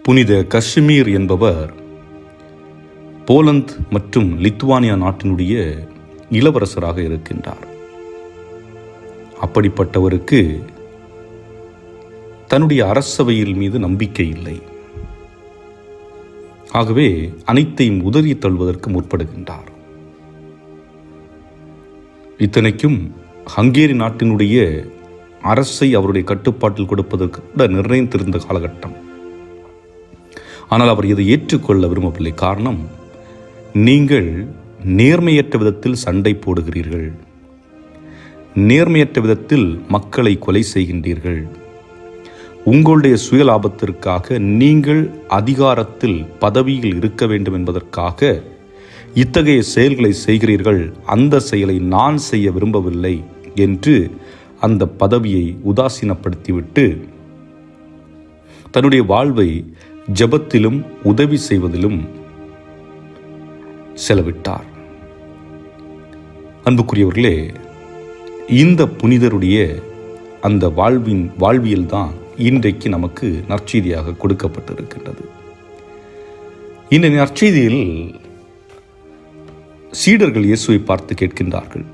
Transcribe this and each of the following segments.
புனித கஷ்மீர் என்பவர் போலந்து மற்றும் லித்துவானியா நாட்டினுடைய இளவரசராக இருக்கின்றார். அப்படிப்பட்டவருக்கு தன்னுடைய அரசவையில் மீது நம்பிக்கை இல்லை. ஆகவே அனைத்தையும் உதறி தள்ளுவதற்கு முற்படுகின்றார். இத்தனைக்கும் ஹங்கேரி நாட்டினுடைய அரசை அவருடைய கட்டுப்பாட்டில் கொடுப்பதற்கு கூட நிர்ணயித்திருந்த காலகட்டம். ஆனால் அவர் இதை ஏற்றுக்கொள்ள விரும்பவில்லை. காரணம், நீங்கள் நேர்மையற்ற விதத்தில் சண்டை போடுகிறீர்கள், நேர்மையற்ற விதத்தில் மக்களை கொலை செய்கின்றீர்கள், உங்களுடைய சுயலாபத்திற்காக நீங்கள் அதிகாரத்தில் பதவியில் இருக்க வேண்டும் என்பதற்காக இத்தகைய செயல்களை செய்கிறீர்கள். அந்த செயலை நான் செய்ய விரும்பவில்லை என்று அந்த பதவியை உதாசீனப்படுத்திவிட்டு தன்னுடைய வாழ்வை ஜெபத்திலும் உதவி செய்வதிலும் செலவிட்டார். அன்புக்குரியவர்களே, இந்த புனிதருடைய அந்த வாழ்வியல் தான் இன்றைக்கு நமக்கு நற்செய்தியாக கொடுக்கப்பட்டிருக்கின்றது. இந்த நற்செய்தியில் சீடர்கள் இயேசுவை பார்த்து கேட்கின்றார்கள்,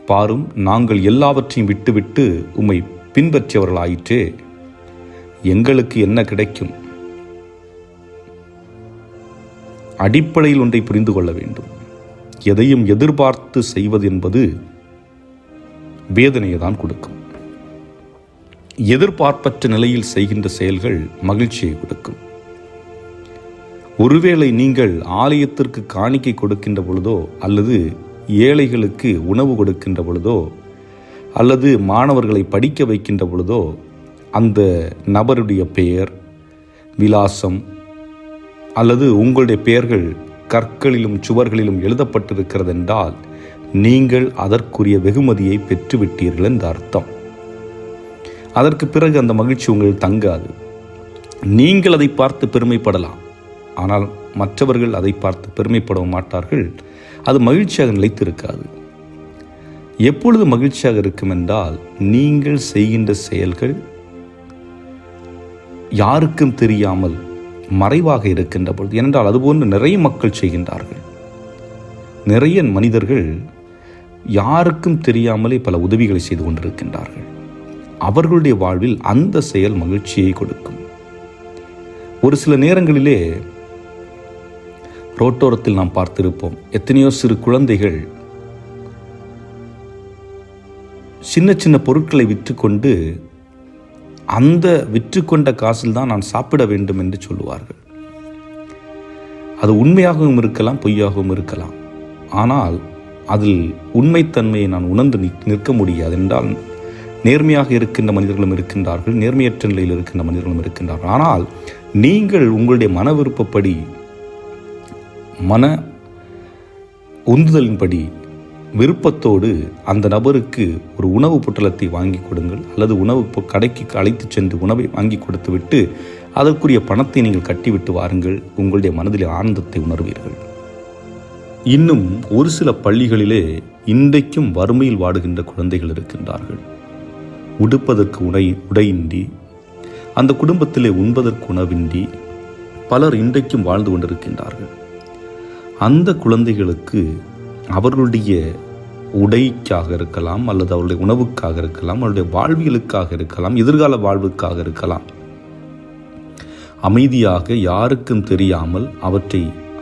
பாரும், நாங்கள் எல்லாவற்றையும் விட்டுவிட்டு உம்மை பின்பற்றியவர்களாயிற்றே, எங்களுக்கு என்ன கிடைக்கும்? அடிப்படையில் ஒன்றை புரிந்து கொள்ள வேண்டும். எதையும் எதிர்பார்த்து செய்வது என்பது வேதனையை தான் கொடுக்கும். எதிர்பார்ப்பற்ற நிலையில் செய்கின்ற செயல்கள் மகிழ்ச்சியை கொடுக்கும். ஒருவேளை நீங்கள் ஆலயத்திற்கு காணிக்கை கொடுக்கின்ற பொழுதோ, அல்லது ஏழைகளுக்கு உணவு கொடுக்கின்ற பொழுதோ, அல்லது மாணவர்களை படிக்க வைக்கின்ற பொழுதோ அந்த நபருடைய பெயர், விலாசம் அல்லது உங்களுடைய பெயர்கள் கற்களிலும் சுவர்களிலும் எழுதப்பட்டிருக்கிறது என்றால் நீங்கள் அதற்குரிய வெகுமதியை பெற்றுவிட்டீர்கள் என்று அர்த்தம். அதற்கு பிறகு அந்த மகிழ்ச்சி உங்கள் தங்காது. நீங்கள் அதை பார்த்து பெருமைப்படலாம், ஆனால் மற்றவர்கள் அதை பார்த்து பெருமைப்பட மாட்டார்கள். அது மகிழ்ச்சியாக நிலைத்திருக்காது. எப்பொழுது மகிழ்ச்சியாக இருக்கும் என்றால், நீங்கள் செய்கின்ற செயல்கள் யாருக்கும் தெரியாமல் மறைவாக இருக்கின்ற பொழுது. ஏனென்றால் அதுபோன்று நிறைய மக்கள் செய்கின்றார்கள். நிறைய மனிதர்கள் யாருக்கும் தெரியாமலே பல உதவிகளை செய்து கொண்டிருக்கின்றார்கள். அவர்களுடைய வாழ்வில் அந்த செயல் மகிழ்ச்சியை கொடுக்கும். ஒரு சில நேரங்களிலே ரோட்டோரத்தில் நாம் பார்த்திருப்போம், எத்தனையோ சிறு குழந்தைகள் சின்ன சின்ன பொருட்களை விற்றுக்கொண்டு அந்த விற்றுக்கொண்ட காசில் தான் நான் சாப்பிட வேண்டும் என்று சொல்லுவார்கள். அது உண்மையாகவும் இருக்கலாம், பொய்யாகவும் இருக்கலாம். ஆனால் அதில் உண்மைத்தன்மையை நான் உணர்ந்து நிற்க முடியாது. என்றால் நேர்மையாக இருக்கின்ற மனிதர்களும் இருக்கின்றார்கள், நேர்மையற்ற நிலையில் இருக்கின்ற மனிதர்களும் இருக்கின்றார்கள். ஆனால் நீங்கள் உங்களுடைய மன விருப்பப்படி, மன உந்துதலின்படி, விருப்பத்தோடு அந்த நபருக்கு ஒரு உணவு பொட்டலத்தை வாங்கி கொடுங்கள், அல்லது உணவு கடைக்கு அழைத்து சென்று உணவை வாங்கி கொடுத்துவிட்டு அதற்குரிய பணத்தை நீங்கள் கட்டிவிட்டு வாருங்கள். உங்களுடைய மனதில் ஆனந்தத்தை உணர்வீர்கள். இன்னும் ஒரு சில பள்ளிகளிலே இன்றைக்கும் வறுமையில் வாடுகின்ற குழந்தைகள் இருக்கின்றார்கள். உடுப்பதற்கு உடையின்றி, அந்த குடும்பத்திலே உண்பதற்கு உணவின்றி பலர் இன்றைக்கும் வாழ்ந்து கொண்டிருக்கின்றார்கள். அந்த குழந்தைகளுக்கு அவர்களுடைய உடைக்காக இருக்கலாம், அல்லது அவருடைய உணவுக்காக இருக்கலாம், அவருடைய வாழ்வியலுக்காக இருக்கலாம், எதிர்கால வாழ்வுக்காக இருக்கலாம், அமைதியாக யாருக்கும் தெரியாமல்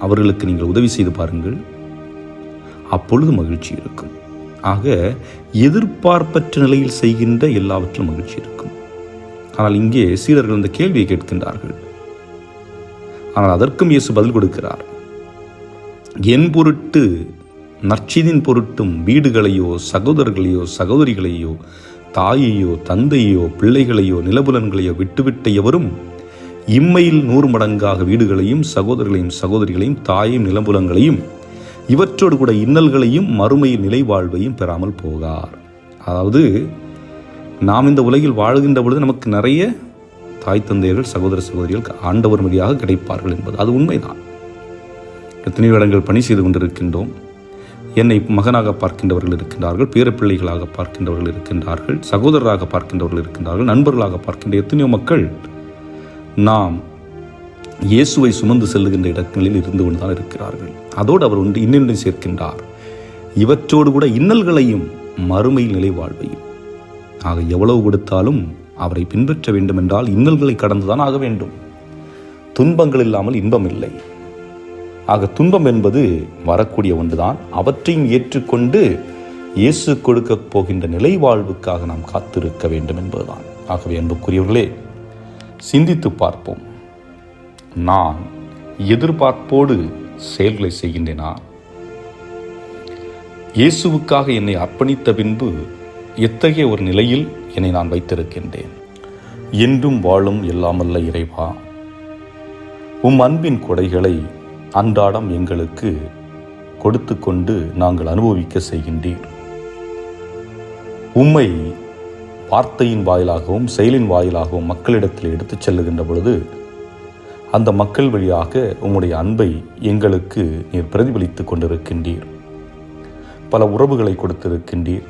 அவர்களுக்கு நீங்கள் உதவி செய்து பாருங்கள். அப்பொழுது மகிழ்ச்சி இருக்கும். ஆக எதிர்பார்ப்பற்ற நிலையில் செய்கின்ற எல்லாவற்றிலும் மகிழ்ச்சி இருக்கும். ஆனால் இங்கே சீடர்கள் இந்த கேள்வியை கேட்கின்றார்கள். ஆனால் அதற்கும் இயேசு பதில் கொடுக்கிறார். என் பொருட்டு, நற்செய்தியின் பொருட்டும் வீடுகளையோ, சகோதரர்களையோ, சகோதரிகளையோ, தாயையோ, தந்தையோ, பிள்ளைகளையோ, நிலபுலன்களையோ விட்டுவிட்ட எவரும் இம்மையில் 100 மடங்காக வீடுகளையும், சகோதரர்களையும், சகோதரிகளையும், தாயையும், நிலபுலங்களையும், இவற்றோடு கூட இன்னல்களையும், மறுமையில் நிலை வாழ்வையும் பெறாமல் போகார். அதாவது நாம் இந்த உலகில் வாழ்கின்ற பொழுது நமக்கு நிறைய தாய் தந்தையர்கள், சகோதர சகோதரிகள் ஆண்டவர் வழியாக கிடைப்பார்கள் என்பது அது உண்மைதான். எத்தனையோ இடங்கள் பணி செய்து கொண்டிருக்கின்றோம். என்னை மகனாக பார்க்கின்றவர்கள் இருக்கின்றார்கள், பேரப்பிள்ளைகளாக பார்க்கின்றவர்கள் இருக்கின்றார்கள், சகோதரராக பார்க்கின்றவர்கள் இருக்கின்றார்கள், நண்பர்களாக பார்க்கின்ற எத்தனையோ மக்கள் நாம் இயேசுவை சுமந்து செல்லுகின்ற இடங்களில் இருந்து கொண்டுதான் இருக்கிறார்கள். அதோடு அவர் இன்னொன்றை சேர்க்கின்றார், இவற்றோடு கூட இன்னல்களையும் மறுமையில் நிலை வாழ்வையும். ஆக எவ்வளவு கொடுத்தாலும் அவரை பின்பற்ற வேண்டும் என்றால் இன்னல்களை கடந்துதான் ஆக வேண்டும். துன்பங்கள் இல்லாமல் இன்பம் இல்லை. ஆக துன்பம் என்பது வரக்கூடிய ஒன்றுதான். அவற்றையும் ஏற்றுக்கொண்டு இயேசு கொடுக்க போகின்ற நிலை வாழ்வுக்காக நாம் காத்திருக்க வேண்டும் என்பதுதான். ஆகவே அன்புக்குரியவர்களே, சிந்தித்து பார்ப்போம். நான் எதிர்பார்ப்போடு செயல்களை செய்கின்றேனா? இயேசுவுக்காக என்னை அர்ப்பணித்த பின்பு எத்தகைய ஒரு நிலையில் என்னை நான் வைத்திருக்கின்றேன்? என்றும் வாழும் எல்லாமல்ல இறைவா, உம் அன்பின் கொடைகளை அன்றாடம் எங்களுக்கு கொடுத்து கொண்டு நாங்கள் அனுபவிக்க செய்கின்றீர். உம்மை வார்த்தையின் வாயிலாகவும் செயலின் வாயிலாகவும் மக்களிடத்தில் எடுத்துச் செல்லுகின்ற பொழுது அந்த மக்கள் வழியாக உம்முடைய அன்பை எங்களுக்கு நீர் பிரதிபலித்து கொண்டிருக்கின்றீர். பல உறவுகளை கொடுத்திருக்கின்றீர்,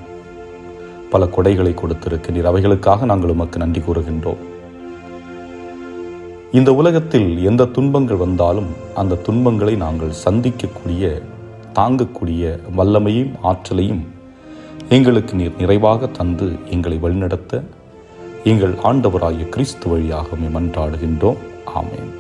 பல கொடைகளை கொடுத்திருக்கின்றீர். அவைகளுக்காக நாங்கள் உமக்கு நன்றி கூறுகின்றோம். இந்த உலகத்தில் எந்த துன்பங்கள் வந்தாலும் அந்த துன்பங்களை நாங்கள் சந்திக்கக்கூடிய, தாங்கக்கூடிய வல்லமையும் ஆற்றலையும் எங்களுக்கு நீர் நிறைவாக தந்து எங்களை வழிநடத்த எங்கள் ஆண்டவராகிய கிறிஸ்து வழியாக மன்றாடுகின்றோம். ஆமென்.